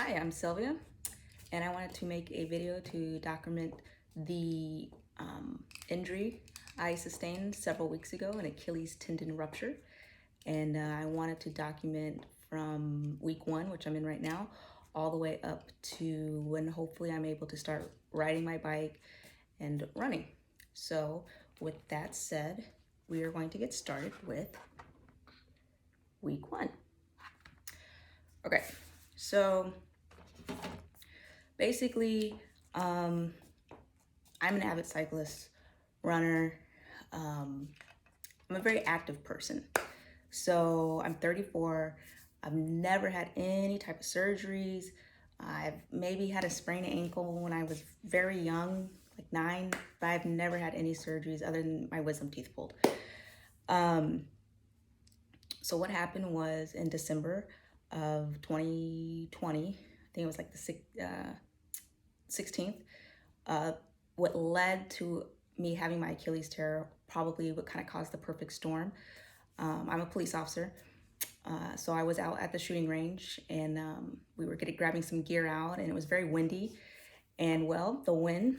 Hi, I'm Sylvia, and I wanted to make a video to document the injury I sustained several weeks ago, an Achilles tendon rupture. And I wanted to document from week 1, which I'm in right now, all the way up to when hopefully I'm able to start riding my bike and running. So with that said, we are going to get started with week 1. Okay, so basically, I'm an avid cyclist, runner. I'm a very active person. So I'm 34. I've never had any type of surgeries. I've maybe had a sprained ankle when I was very young, like 9, but I've never had any surgeries other than my wisdom teeth pulled. So what happened was in December of 2020, I think it was like the 16th, what led to me having my Achilles tear, probably what kind of caused the perfect storm. I'm a police officer, so I was out at the shooting range, and we were grabbing some gear out, and it was very windy. And well, the wind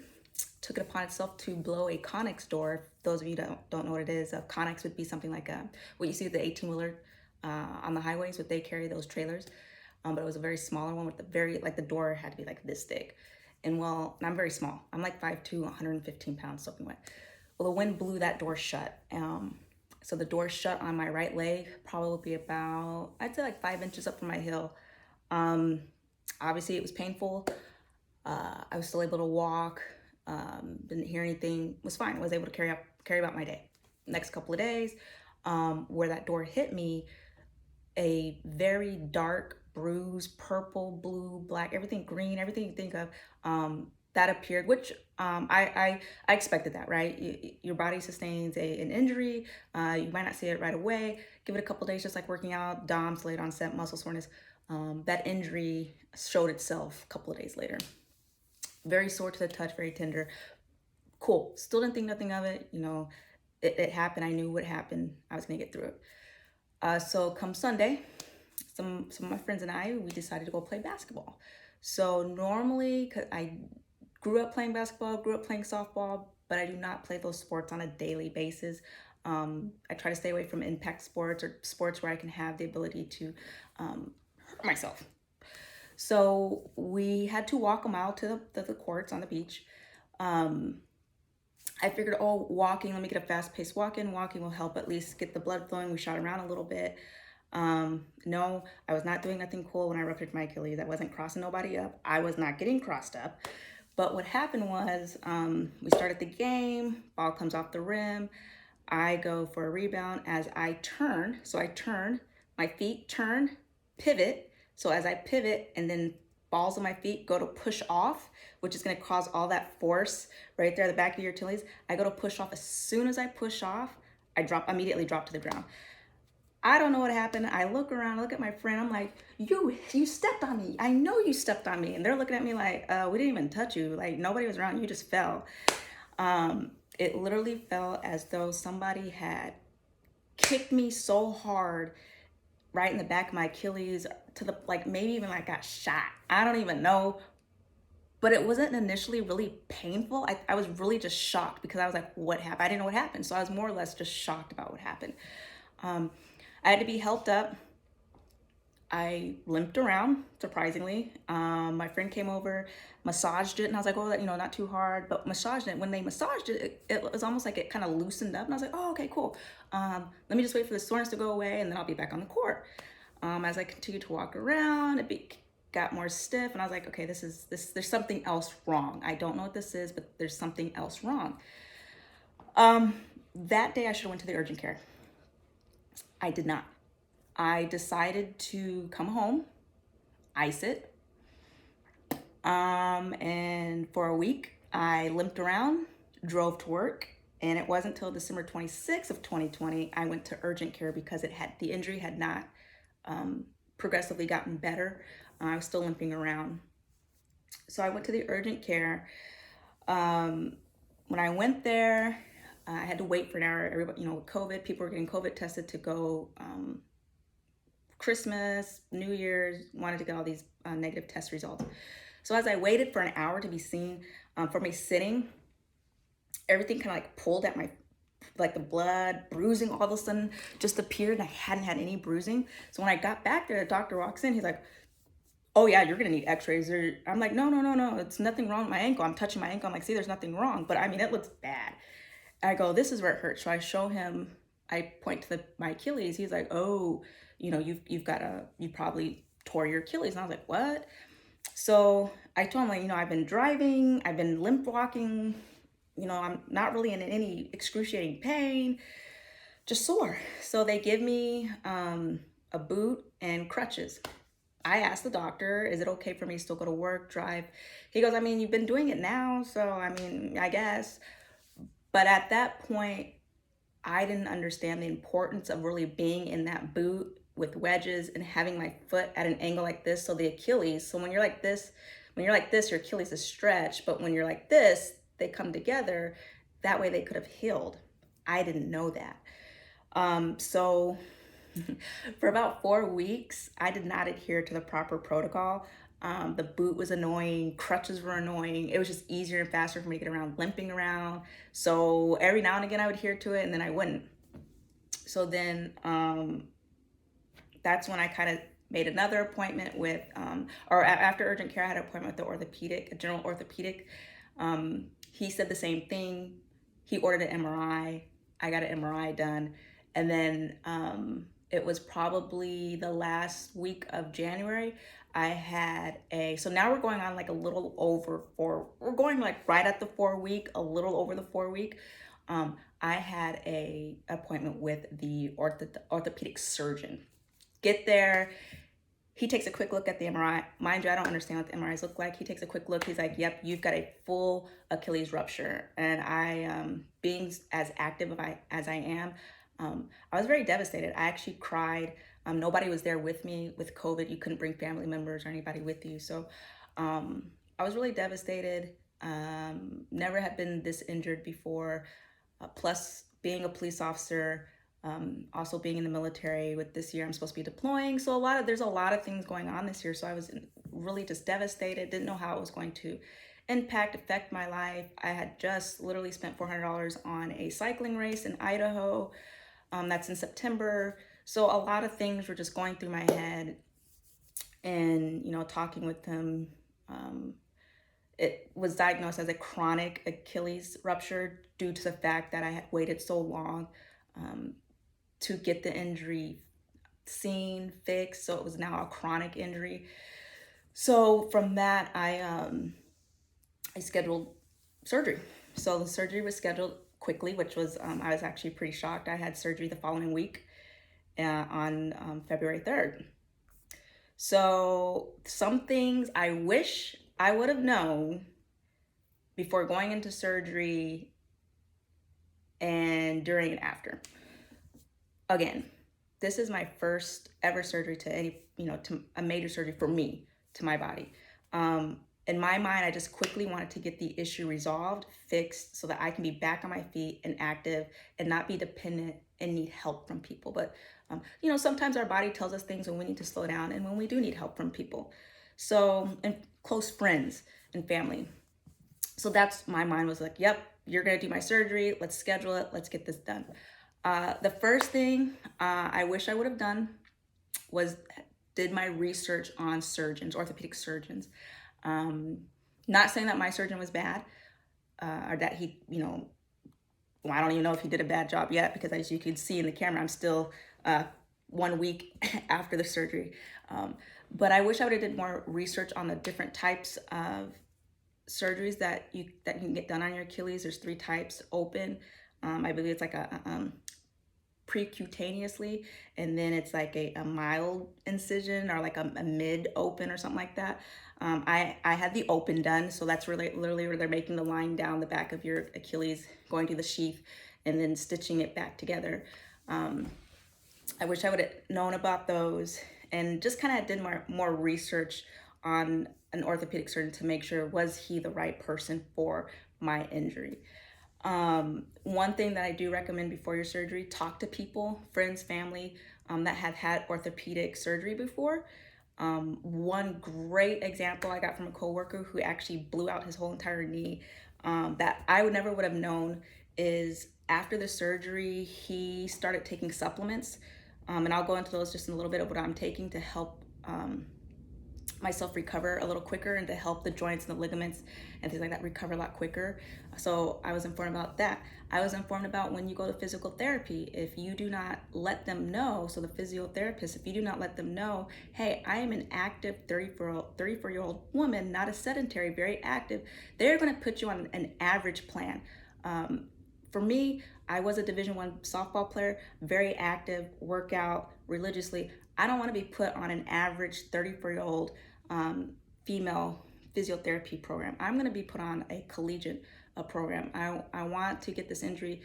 took it upon itself to blow a Connex door. If those of you don't know what it is, a Connex would be something like what you see with the 18-wheeler on the highways, what they carry, those trailers. But it was a very smaller one with the door had to be like this thick. And well, I'm very small. I'm like 5'2", 115 pounds soaking wet. Well, the wind blew that door shut. So the door shut on my right leg, probably about, I'd say like 5 inches up from my heel. Obviously it was painful. I was still able to walk, didn't hear anything, was fine. I was able to carry about my day. Next couple of days, where that door hit me, a very dark bruise, purple, blue, black, everything green, everything you think of, that appeared, which I expected that, right? Your body sustains an injury. You might not see it right away. Give it a couple days, just like working out, DOMS, late onset muscle soreness. That injury showed itself a couple of days later. Very sore to the touch, very tender. Cool. Still didn't think nothing of it. It happened. I knew what happened. I was gonna get through it. So come Sunday, some of my friends and I, we decided to go play basketball. So normally, cause I grew up playing basketball, grew up playing softball, but I do not play those sports on a daily basis. I try to stay away from impact sports or sports where I can have the ability to hurt myself. So we had to walk a mile to the courts on the beach. I figured, oh, walking, let me get a fast-paced walk-in. Walking will help at least get the blood flowing. We shot around a little bit. No, I was not doing nothing cool when I ruptured my Achilles. I wasn't crossing nobody up. I was not getting crossed up. But what happened was we started the game, ball comes off the rim. I go for a rebound as I turn. So I turn, my feet turn, pivot. So as I pivot and then balls of my feet go to push off, which is going to cause all that force right there at the back of your Achilles. I go to push off. As soon as I push off, I immediately drop to the ground. I don't know what happened. I look around, I look at my friend. I'm like, you stepped on me. I know you stepped on me. And they're looking at me like, we didn't even touch you. Like nobody was around. You just fell. It literally felt as though somebody had kicked me so hard right in the back of my Achilles to the, like maybe even like got shot. I don't even know. But it wasn't initially really painful. I was really just shocked because I was like, what happened? I didn't know what happened. So I was more or less just shocked about what happened. I had to be helped up. I limped around, surprisingly. My friend came over, massaged it, and I was like, oh, not too hard, but massaged it. When they massaged it, it was almost like it kind of loosened up, and I was like, oh, okay, cool. Let me just wait for the soreness to go away, and then I'll be back on the court. As I continued to walk around, it got more stiff, and I was like, okay, there's something else wrong. I don't know what this is, but there's something else wrong. That day, I should have went to the urgent care. I did not. I decided to come home, ice it, and for a week I limped around, drove to work, and it wasn't until December 26th of 2020 I went to urgent care because the injury had not progressively gotten better. I was still limping around. So I went to the urgent care. When I went there, I had to wait for an hour. Everybody, with COVID, people were getting COVID tested to go Christmas, New Year's, wanted to get all these negative test results. So as I waited for an hour to be seen, for me sitting, everything kind of like pulled at my, like the blood, bruising all of a sudden just appeared, and I hadn't had any bruising. So when I got back there, the doctor walks in, he's like, oh yeah, you're gonna need x-rays. Or I'm like, no, it's nothing wrong with my ankle. I'm touching my ankle. I'm like, see, there's nothing wrong. But I mean, it looks bad. I go, this is where it hurts. So I show him, I point to my Achilles. He's like, oh, you probably tore your Achilles. And I was like, what? So I told him, like, I've been driving, I've been limp walking, I'm not really in any excruciating pain, just sore. So they give me a boot and crutches. I asked the doctor, is it okay for me to still go to work, drive? He goes, I mean, you've been doing it now, so I mean, I guess. But at that point, I didn't understand the importance of really being in that boot with wedges and having my foot at an angle like this. So the Achilles, so when you're like this, your Achilles is stretched, but when you're like this, they come together. That way they could have healed. I didn't know that. So for about 4 weeks, I did not adhere to the proper protocol. The boot was annoying, crutches were annoying. It was just easier and faster for me to get around, limping around. So every now and again I would adhere to it, and then I wouldn't. So then that's when I kind of made another appointment with, after urgent care, I had an appointment with the orthopedic, a general orthopedic. He said the same thing. He ordered an MRI. I got an MRI done. And then it was probably the last week of January, I had so now we're going on like a little over we're going like right at the 4 week, a little over the 4 week. I had a appointment with the orthopedic surgeon. Get there, he takes a quick look at the MRI. Mind you, I don't understand what the MRIs look like. He takes a quick look. He's like, yep, you've got a full Achilles rupture. And I, being as active as I am, I was very devastated. I actually cried. Nobody was there with me with COVID. You couldn't bring family members or anybody with you. So I was really devastated. Never had been this injured before. Plus being a police officer, also being in the military. With this year I'm supposed to be deploying, so there's a lot of things going on this year. So I was really just devastated, didn't know how it was going to affect my life. I had just literally spent $400 on a cycling race in Idaho. That's in September. So a lot of things were just going through my head, and talking with him, it was diagnosed as a chronic Achilles rupture due to the fact that I had waited so long to get the injury seen, fixed. So it was now a chronic injury. So from that, I scheduled surgery. So the surgery was scheduled quickly, which was, I was actually pretty shocked. I had surgery the following week on February 3rd. So some things I wish I would have known before going into surgery and during and after. Again, this is my first ever surgery to a major surgery for me, to my body. In my mind, I just quickly wanted to get the issue resolved, fixed, so that I can be back on my feet and active and not be dependent and need help from people. But, sometimes our body tells us things when we need to slow down and when we do need help from people. So, and close friends and family. So that's, my mind was like, yep, you're going to do my surgery. Let's schedule it. Let's get this done. The first thing I wish I would have done was did my research on surgeons, orthopedic surgeons. Not saying that my surgeon was bad, or that he, I don't even know if he did a bad job yet, because as you can see in the camera, I'm still 1 week after the surgery. But I wish I would have did more research on the different types of surgeries that you can get done on your Achilles. There's 3 types: open, I believe it's like a precutaneously, and then it's like a mild incision, or like a mid open or something like that. I had the open done, so that's really literally where they're making the line down the back of your Achilles, going to the sheath, and then stitching it back together. I wish I would have known about those and just kind of did more research on an orthopedic surgeon to make sure, was he the right person for my injury. One thing that I do recommend before your surgery: talk to people, friends, family, that have had orthopedic surgery before. One great example I got from a coworker who actually blew out his whole entire knee, that I would have known, is after the surgery, he started taking supplements. And I'll go into those just in a little bit of what I'm taking to help myself recover a little quicker and to help the joints and the ligaments and things like that recover a lot quicker. So I was informed about that. I was informed about when you go to physical therapy, if you do not let them know, so the physiotherapist, if you do not let them know, hey, I am an active 34-year-old woman, not a sedentary, very active, they're going to put you on an average plan. For me, I was a Division I softball player, very active, workout religiously. I don't want to be put on an average 34-year-old female physiotherapy program. I'm going to be put on a collegiate program. I want to get this injury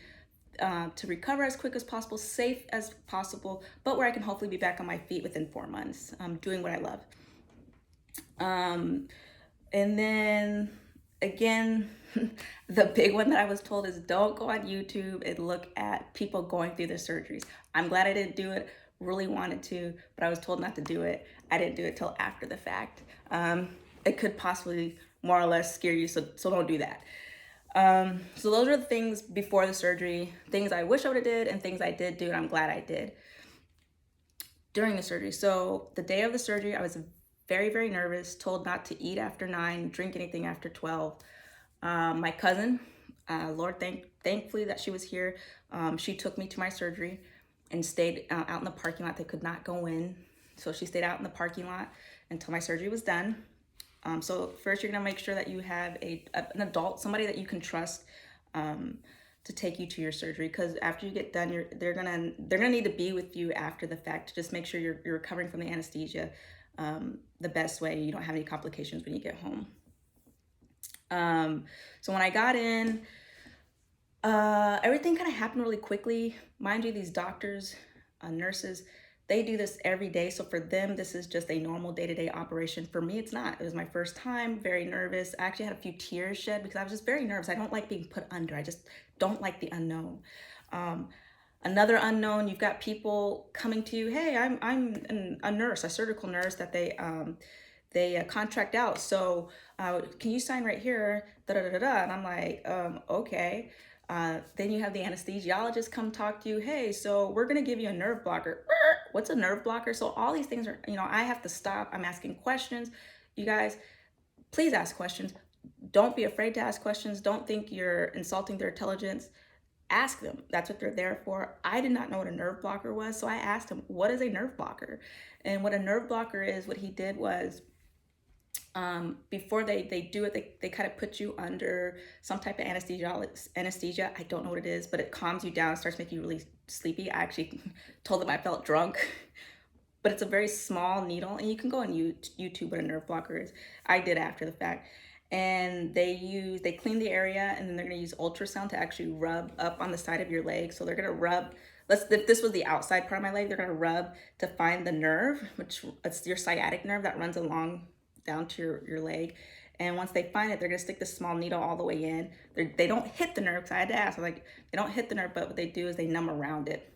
to recover as quick as possible, safe as possible, but where I can hopefully be back on my feet within 4 months, doing what I love. And then again, the big one that I was told is don't go on YouTube and look at people going through their surgeries. I'm glad I didn't do it. Really wanted to, but I was told not to do it. I didn't do it till after the fact. It could possibly more or less scare you, so don't do that. So those are the things before the surgery, things I wish I would have did and things I did do, and I'm glad I did during the surgery. So the day of the surgery, I was very, very nervous, told not to eat after 9, drink anything after 12. My cousin, thankfully that she was here, she took me to my surgery and stayed out in the parking lot. They could not go in. So she stayed out in the parking lot until my surgery was done. So first you're gonna make sure that you have an adult, somebody that you can trust to take you to your surgery, because after you get done, they're gonna need to be with you after the fact to just make sure you're recovering from the anesthesia the best way. You don't have any complications when you get home. So when I got in, everything kind of happened really quickly. Mind you, these doctors, nurses, they do this every day. So for them, this is just a normal day-to-day operation. For me, it's not. It was my first time, very nervous. I actually had a few tears shed because I was just very nervous. I don't like being put under. I just don't like the unknown. Another unknown, you've got people coming to you, hey, I'm a nurse, a surgical nurse that they contract out. So can you sign right here? And I'm like, okay. Then you have the anesthesiologist come talk to you. Hey, so we're going to give you a nerve blocker. What's a nerve blocker? So all these things are, I have to stop. I'm asking questions. You guys, please ask questions. Don't be afraid to ask questions. Don't think you're insulting their intelligence. Ask them. That's what they're there for. I did not know what a nerve blocker was. So I asked him, what is a nerve blocker? And what a nerve blocker is, what he did was, before they do it, they kind of put you under some type of anesthesia. I don't know what it is, but it calms you down, starts making you really sleepy. I actually told them I felt drunk, but it's a very small needle, and you can go on YouTube what a nerve blocker is. I did after the fact. And they clean the area, and then they're gonna use ultrasound to actually rub up on the side of your leg. So they're gonna rub, if this was the outside part of my leg, they're gonna rub to find the nerve, which it's your sciatic nerve that runs along down to your leg. And once they find it, they're gonna stick this small needle all the way in. They don't hit the nerve, because I had to ask, they don't hit the nerve, but what they do is they numb around it,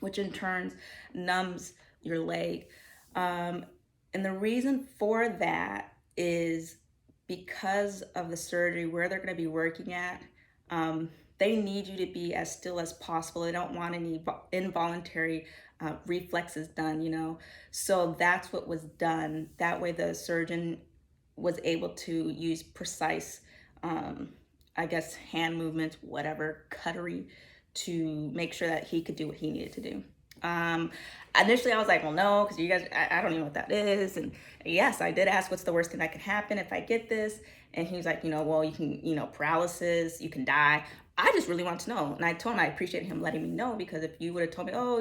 which in turn numbs your leg. And the reason for that is because of the surgery, where they're gonna be working at, they need you to be as still as possible. They don't want any involuntary reflexes done, So that's what was done. That way the surgeon was able to use precise, hand movements, whatever, cutlery, to make sure that he could do what he needed to do. Initially I was like, well, no, because you guys, I don't even know what that is. And yes, I did ask, what's the worst thing that could happen if I get this? And he was like, well, you can, paralysis, you can die. I just really want to know. And I told him I appreciated him letting me know, because if you would have told me, oh,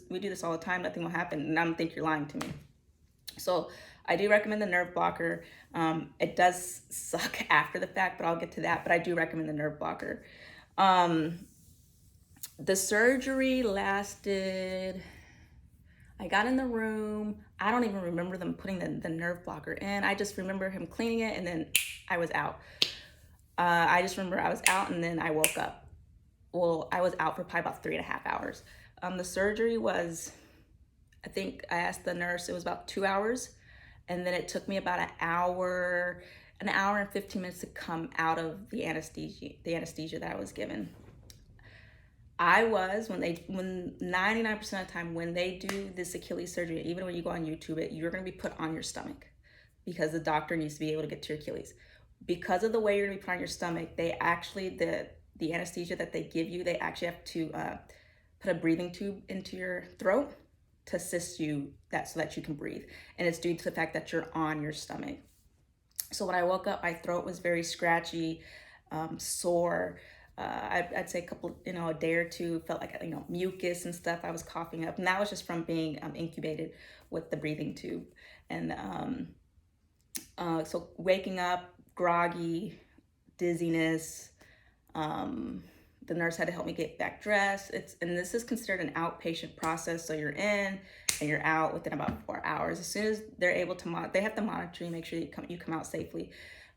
we do this all the time, nothing will happen, and I'm think you're lying to me. So I do recommend the nerve blocker. It does suck after the fact, but I'll get to that. But I do recommend the nerve blocker. The surgery lasted, I got in the room. I don't even remember them putting the nerve blocker in. I just remember him cleaning it, and then I was out. I just remember I was out, and then I woke up. Well, I was out for probably about 3.5 hours. The surgery was I think I asked the nurse, it was about 2 hours. And then it took me about an hour and 15 minutes to come out of the anesthesia that I was given. When 99% of the time when they do this Achilles surgery, even when you go on YouTube, you're going to be put on your stomach because the doctor needs to be able to get to your Achilles. Because of the way you're going to be put on your stomach, the anesthesia that they give you, they actually have to put a breathing tube into your throat to assist you so that you can breathe. And it's due to the fact that you're on your stomach. So when I woke up, my throat was very scratchy, sore. I'd say a day or two, felt like, mucus and stuff I was coughing up. And that was just from being incubated with the breathing tube. And so waking up, groggy, dizziness. The nurse had to help me get back dressed. And this is considered an outpatient process. So you're in and you're out within about 4 hours. As soon as they're able to they have to monitor you, make sure you come out safely.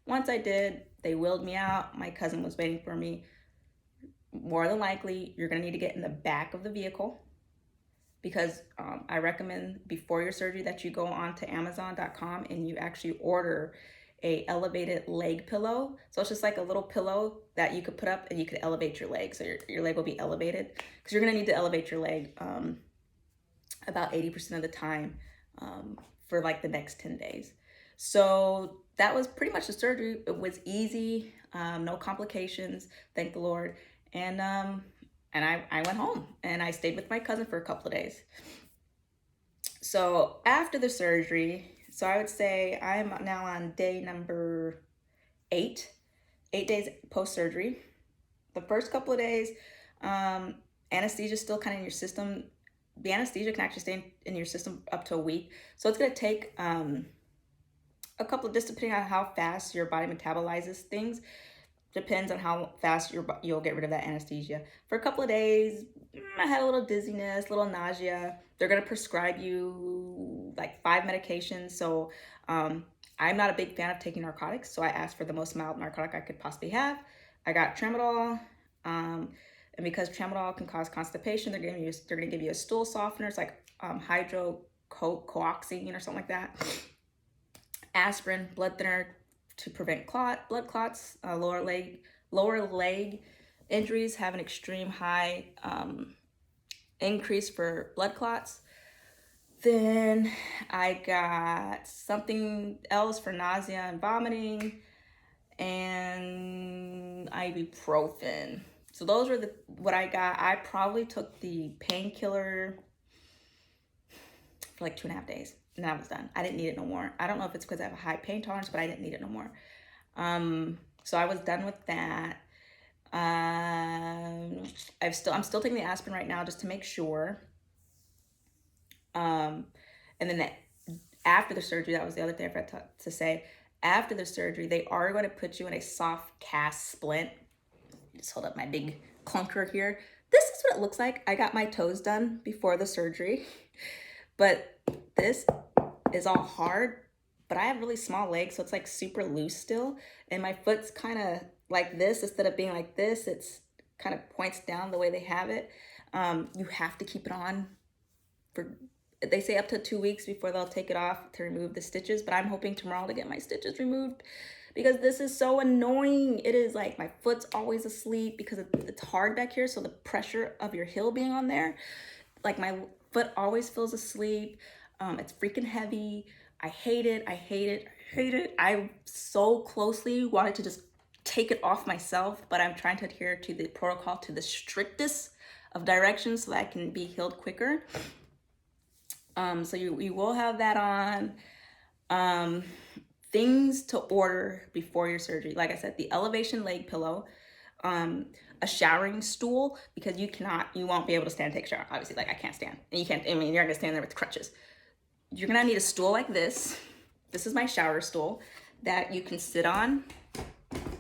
Once I did, they wheeled me out. My cousin was waiting for me. More than likely, you're gonna need to get in the back of the vehicle because I recommend before your surgery that you go on to Amazon.com and you actually order a elevated leg pillow. So it's just like a little pillow that you could put up and you could elevate your leg. So your leg will be elevated because you're gonna need to elevate your leg about 80% of the time for like the next 10 days. So that was pretty much the surgery. It was easy, no complications, thank the Lord. And I went home and I stayed with my cousin for a couple of days. So after the surgery, so I would say I'm now on day number 8 days post-surgery. The first couple of days, anesthesia is still kind of in your system. The anesthesia can actually stay in your system up to a week. So it's going to take a couple of, just depending on how fast your body metabolizes things, depends on how fast you'll get rid of that anesthesia. For a couple of days, I had a little dizziness, a little nausea. They're going to prescribe you like 5 medications. So I'm not a big fan of taking narcotics. So I asked for the most mild narcotic I could possibly have. I got tramadol. And because tramadol can cause constipation, they're going to give you a stool softener. It's like hydrocoaxine or something like that. Aspirin, blood thinner to prevent blood clots. Lower leg injuries have an extreme high increase for blood clots. Then I got something else for nausea and vomiting, and ibuprofen. So those were what I got. I probably took the painkiller for like 2.5 days, and that was done. I didn't need it no more. I don't know if it's because I have a high pain tolerance, but I didn't need it no more. So I was done with that. I'm still taking the aspirin right now just to make sure. And then after the surgery, that was the other thing I forgot to say. After the surgery, they are going to put you in a soft cast splint. Just hold up my big clunker here. This is what it looks like. I got my toes done before the surgery, but this is all hard, but I have really small legs, so it's like super loose still. And my foot's kind of like this. Instead of being like this, it's kind of points down the way they have it. You have to keep it on they say up to 2 weeks before they'll take it off to remove the stitches, but I'm hoping tomorrow to get my stitches removed because this is so annoying. It is like my foot's always asleep because it's hard back here, so the pressure of your heel being on there, like my foot always feels asleep. It's freaking heavy. I hate it. I hate it. I hate it. I so closely wanted to just take it off myself, but I'm trying to adhere to the protocol to the strictest of directions so that I can be healed quicker. So you will have that on. Things to order before your surgery. Like I said, the elevation leg pillow, a showering stool, because you won't be able to stand and take a shower. Obviously, like I can't stand. And you're not gonna stand there with crutches. You're gonna need a stool like this. This is my shower stool that you can sit on.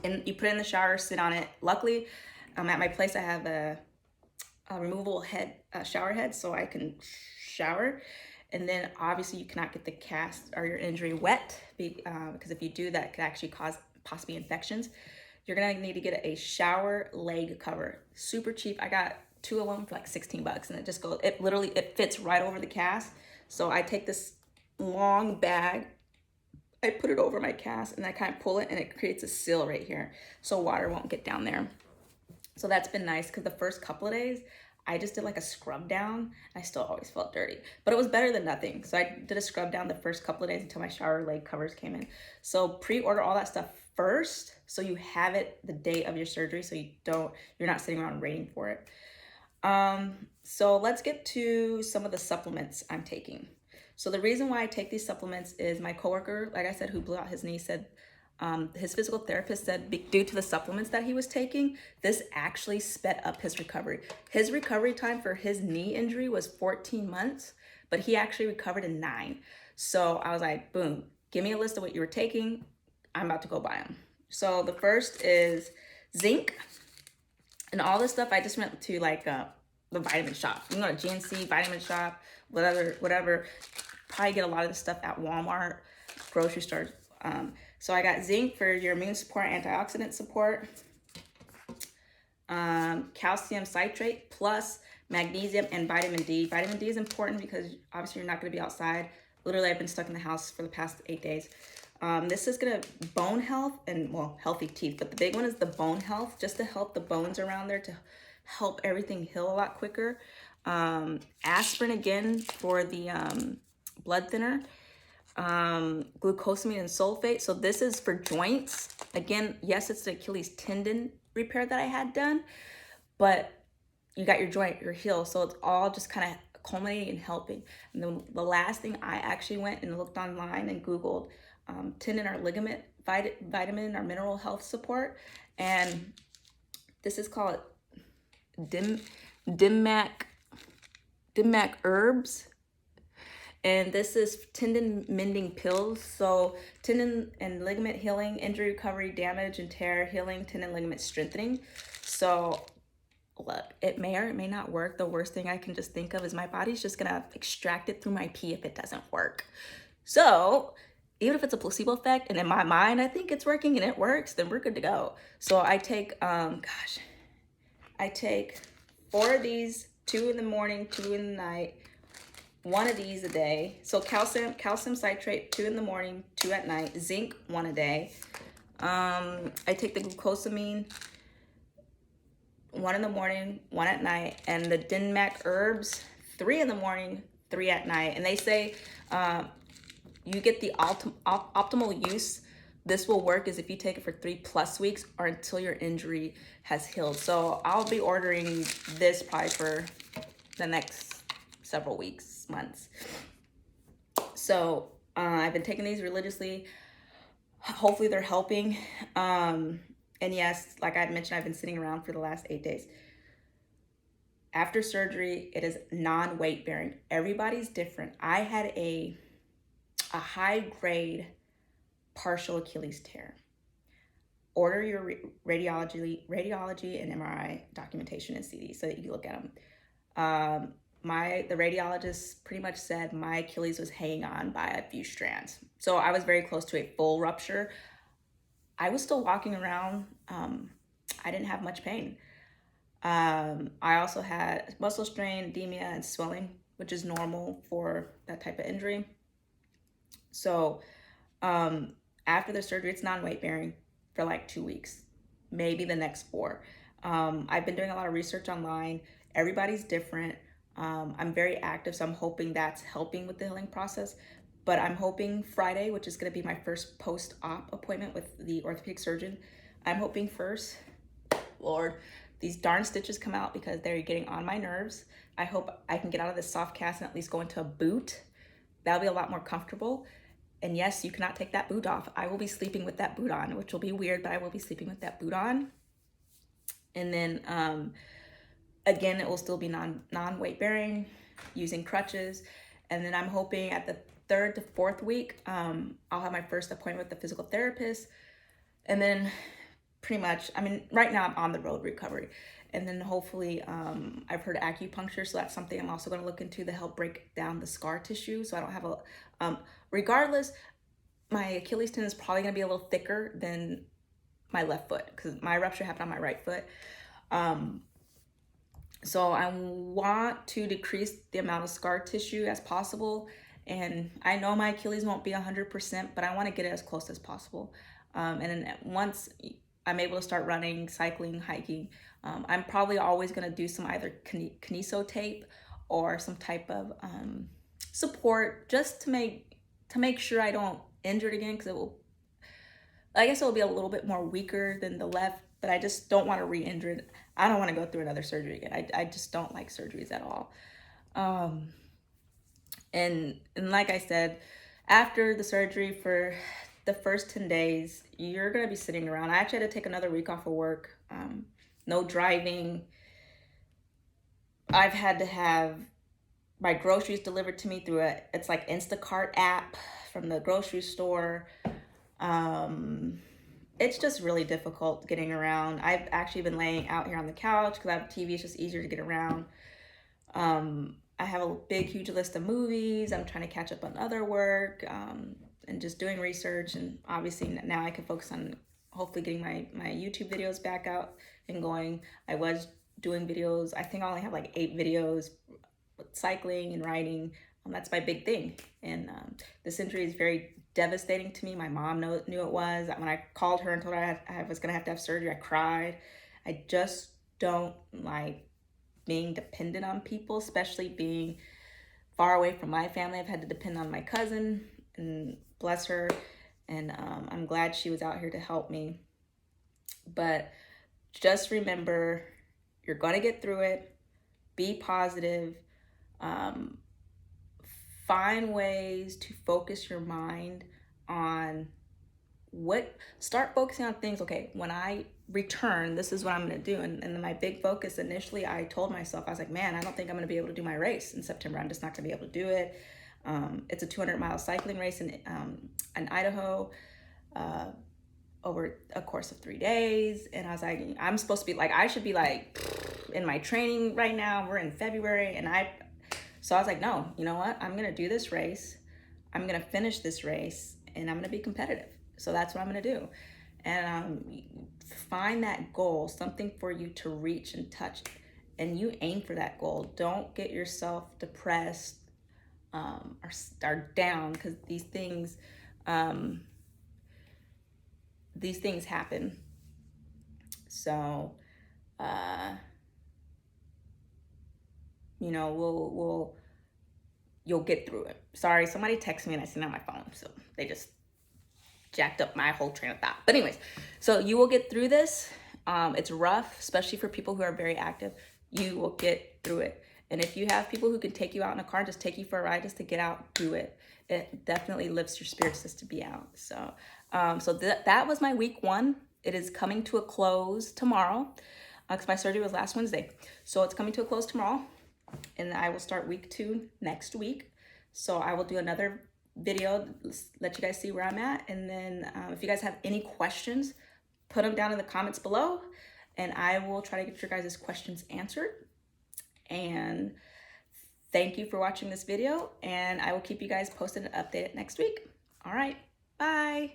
And you put it in the shower, sit on it. Luckily, at my place, I have a removable shower head so I can shower. And then obviously you cannot get the cast or your injury wet because if you do, that could actually cause possibly infections. You're gonna need to get a shower leg cover. Super cheap. I got 2 of them for like $16 and it fits right over the cast. So I take this long bag, I put it over my cast, and I kind of pull it, and it creates a seal right here, so water won't get down there. So that's been nice, because the first couple of days, I just did like a scrub down. I still always felt dirty, but it was better than nothing. So I did a scrub down the first couple of days until my shower leg covers came in. So pre-order all that stuff first, so you have it the day of your surgery, so you're not sitting around waiting for it. So let's get to some of the supplements I'm taking. So the reason why I take these supplements is my coworker, like I said, who blew out his knee, said his physical therapist said due to the supplements that he was taking, this actually sped up his recovery. His recovery time for his knee injury was 14 months, but he actually recovered in 9. So I was like, boom, give me a list of what you were taking. I'm about to go buy them. So the first is zinc. And all this stuff, I just went to like the vitamin shop. You can go to GNC, vitamin shop, whatever. Probably get a lot of this stuff at Walmart, grocery stores. So I got zinc for your immune support, antioxidant support, calcium citrate, plus magnesium and vitamin D. Vitamin D is important because obviously you're not going to be outside. Literally, I've been stuck in the house for the past 8 days. This is going to bone health and, well, healthy teeth. But the big one is the bone health, just to help the bones around there, to help everything heal a lot quicker. Aspirin, again, for the blood thinner. Glucosamine and sulfate. So this is for joints. Again, yes, it's the Achilles tendon repair that I had done, but you got your joint, your heel. So it's all just kind of culminating and helping. And then the last thing, I actually went and looked online and Googled tendon or ligament vitamin or mineral health support. And this is called Dimmac herbs. And this is tendon mending pills. So tendon and ligament healing, injury recovery, damage and tear healing, tendon ligament strengthening. So look, it may or it may not work. The worst thing I can just think of is my body's just gonna extract it through my pee if it doesn't work. So even if it's a placebo effect, and in my mind I think it's working and it works, then we're good to go. So I take, I take 4 of these, 2 in the morning, 2 in the night, 1 of these a day. So calcium citrate, 2 in the morning, 2 at night. Zinc, 1 a day. I take the glucosamine, 1 in the morning, 1 at night. And the Dimmac herbs, 3 in the morning, 3 at night. And they say you get the optimal use. This will work is if you take it for 3+ weeks or until your injury has healed. So I'll be ordering this probably for the next several weeks, months. So I've been taking these religiously. Hopefully they're helping. And yes, like I mentioned, I've been sitting around for the last 8 days. After surgery, it is non-weight bearing. Everybody's different. I had a high grade partial Achilles tear. Order your radiology and MRI documentation and CD so that you can look at them. The radiologist pretty much said my Achilles was hanging on by a few strands. So I was very close to a full rupture. I was still walking around. I didn't have much pain. I also had muscle strain, edema, and swelling, which is normal for that type of injury. So after the surgery, it's non-weight bearing for like 2 weeks, maybe the next 4. I've been doing a lot of research online. Everybody's different. I'm very active, so I'm hoping that's helping with the healing process. But I'm hoping Friday, which is going to be my first post-op appointment with the orthopedic surgeon, I'm hoping first, Lord, these darn stitches come out because they're getting on my nerves. I hope I can get out of this soft cast and at least go into a boot. That'll be a lot more comfortable. And yes, you cannot take that boot off. I will be sleeping with that boot on, which will be weird, but I will be sleeping with that boot on. And then again, it will still be non-weight bearing, using crutches. And then I'm hoping at the 3rd to 4th week, I'll have my first appointment with the physical therapist. And then pretty much, I mean, right now I'm on the road recovery. And then hopefully, I've heard acupuncture, so that's something I'm also going to look into to help break down the scar tissue. So I don't have regardless, my Achilles tendon is probably going to be a little thicker than my left foot because my rupture happened on my right foot. So I want to decrease the amount of scar tissue as possible. And I know my Achilles won't be 100%, but I want to get it as close as possible. And then once I'm able to start running, cycling, hiking, I'm probably always going to do some either kineso tape or some type of support, just to make sure I don't injure it again, because I guess it will be a little bit more weaker than the left, but I just don't want to re-injure it. I don't want to go through another surgery again. I just don't like surgeries at all. Um, and like I said, after the surgery, for the first 10 days, you're going to be sitting around. I actually had to take another week off of work. No driving. I've had to have my groceries delivered to me through it's like Instacart app from the grocery store. It's just really difficult getting around. I've actually been laying out here on the couch because I have TV. It's just easier to get around. I have a big, huge list of movies. I'm trying to catch up on other work, and just doing research. And obviously now I can focus on hopefully getting my YouTube videos back out and going. I was doing videos. I think I only have like 8 videos with cycling and riding. That's my big thing. And this injury is very devastating to me. My mom knew it was. When I called her and told her I was going to have surgery, I cried. I just don't like being dependent on people, especially being far away from my family. I've had to depend on my cousin, and bless her. And I'm glad she was out here to help me. But just remember, you're going to get through it. Be positive. Find ways to focus your mind on start focusing on things. Okay, when I return, this is what I'm going to do. And then my big focus initially, I told myself, I was like, man, I don't think I'm going to be able to do my race in September. I'm just not going to be able to do it. It's a 200-mile cycling race in Idaho, over a course of 3 days. And I was like, I'm supposed to be like, I should be like in my training right now. We're in February. So I was like, no, you know what? I'm going to do this race. I'm going to finish this race, and I'm going to be competitive. So that's what I'm going to do. And find that goal, something for you to reach and touch, and you aim for that goal. Don't get yourself depressed or down, because these things happen. So, you'll get through it. Sorry, somebody texted me and I seen it on my phone, so they just jacked up my whole train of thought. But anyways, so you will get through this. It's rough, especially for people who are very active. You will get through it. And if you have people who can take you out in a car, just take you for a ride, just to get out, do it. It definitely lifts your spirits just to be out. So, that was my week 1. It is coming to a close tomorrow, because my surgery was last Wednesday. So it's coming to a close tomorrow, and I will start week 2 next week. So I will do another video, let you guys see where I'm at. And then if you guys have any questions, put them down in the comments below, and I will try to get your guys' questions answered. And thank you for watching this video, and I will keep you guys posted and updated next week. All right, bye.